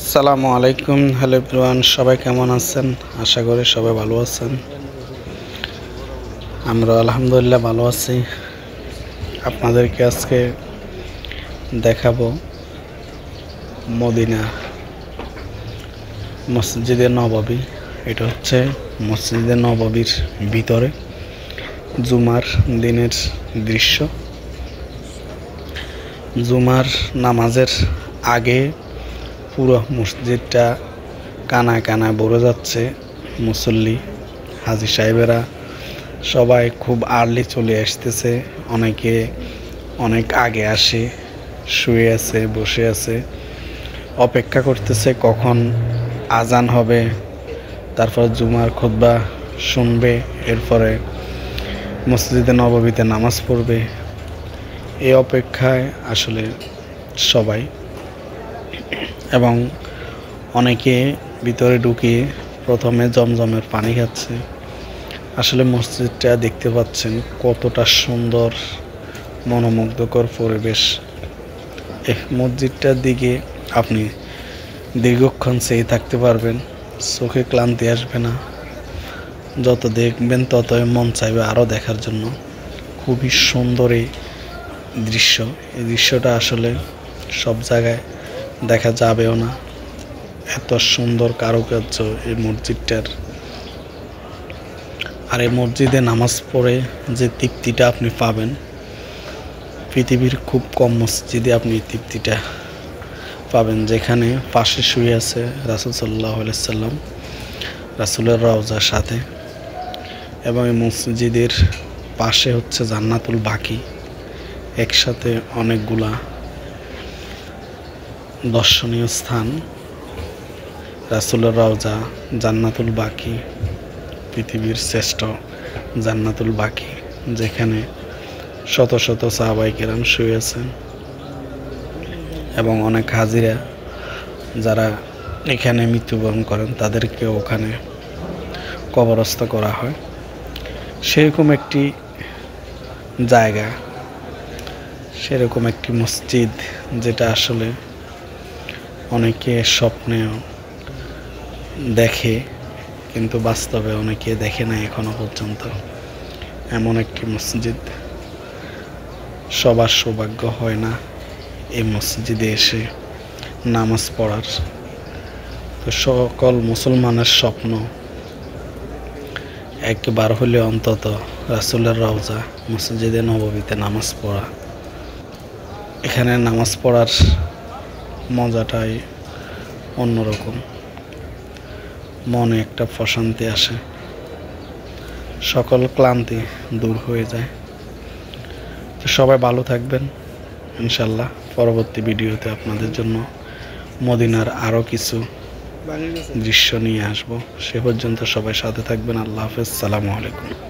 আসসালামু আলাইকুম। Hello everyone, সবাই কেমন আছেন? আশা করি সবাই ভালো আছেন। আমরা আলহামদুলিল্লাহ ভালো আছি। আপনাদেরকে আজকে দেখাবো মদিনা মসজিদে নববী। এটা হচ্ছে মসজিদে নববীর ভিতরে জুমার দিনের দৃশ্য। জুমার নামাজের আগে পুরো মসজিদটা কানায় কানায় ভরে যাচ্ছে। মুসল্লি হাজী সাহেবেরা সবাই খুব আর্লি চলে আসতেছে। অনেকে অনেক আগে আসে, শুয়ে আছে, বসে আছে, অপেক্ষা করতেছে কখন আজান হবে, তারপর জুমার খুতবা শুনবে, এরপরে মসজিদে নববীতে নামাজ পড়বে। এই অপেক্ষায় আসলে সবাই, এবং অনেকে ভিতরে ঢুকে প্রথমে জমজমের পানি খাচ্ছে। আসলে মসজিদটা দেখতে পাচ্ছেন কতটা সুন্দর, মনোমুগ্ধকর পরিবেশ। এই মসজিদটার দিকে আপনি দীর্ঘক্ষণ চেয়ে থাকতে পারবেন, চোখে ক্লান্তি আসবে না। যত দেখবেন ততই মন চাইবে আরও দেখার জন্য। খুবই সুন্দর এই দৃশ্য। এই দৃশ্যটা আসলে সব জায়গায় দেখা যাবেও না, এত সুন্দর কারুকার্য এই মসজিদটার। আর এই মসজিদে নামাজ পড়ে যে তৃপ্তিটা আপনি পাবেন, পৃথিবীর খুব কম মসজিদে আপনি তৃপ্তিটা পাবেন। যেখানে পাশে শুয়ে আছে রাসূল সাল্লাল্লাহু আলাইহি সাল্লাম, রাসূলের রওজার সাথে, এবং এই মসজিদের পাশে হচ্ছে জান্নাতুল বাকি। একসাথে অনেকগুলা দর্শনীয় স্থান, রাসূলের রওজা, জান্নাতুল বাকি, পৃথিবীর শ্রেষ্ঠ জান্নাতুল বাকি, যেখানে শত শত সাহাবায়ে কেরাম শুয়ে আছেন, এবং অনেক হাজিরা যারা এখানে মৃত্যুবরণ করেন তাদেরকে ওখানে কবরস্থ করা হয়। সেরকম একটি জায়গা, সেরকম একটি মসজিদ, যেটা আসলে অনেকে স্বপ্নেও দেখে, কিন্তু বাস্তবে অনেকে দেখে না এখনো পর্যন্ত। এমন একটি মসজিদ, সবার সৌভাগ্য হয় না এই মসজিদে এসে নামাজ পড়ার। তো সকল মুসলমানের স্বপ্ন একবার হলে অন্তত রাসূলের রওজা মসজিদে নববীতে নামাজ পড়া। এখানে নামাজ পড়ার মজাটাই অন্যরকম, মনে একটা প্রশান্তি আসে, সকল ক্লান্তি দূর হয়ে যায়। তো সবাই ভালো থাকবেন। ইনশাল্লাহ পরবর্তী ভিডিওতে আপনাদের জন্য মদিনার আরও কিছু দৃশ্য নিয়ে আসব। সে পর্যন্ত সবাই সাথে থাকবেন। আল্লাহ হাফেজ। সালামু আলাইকুম।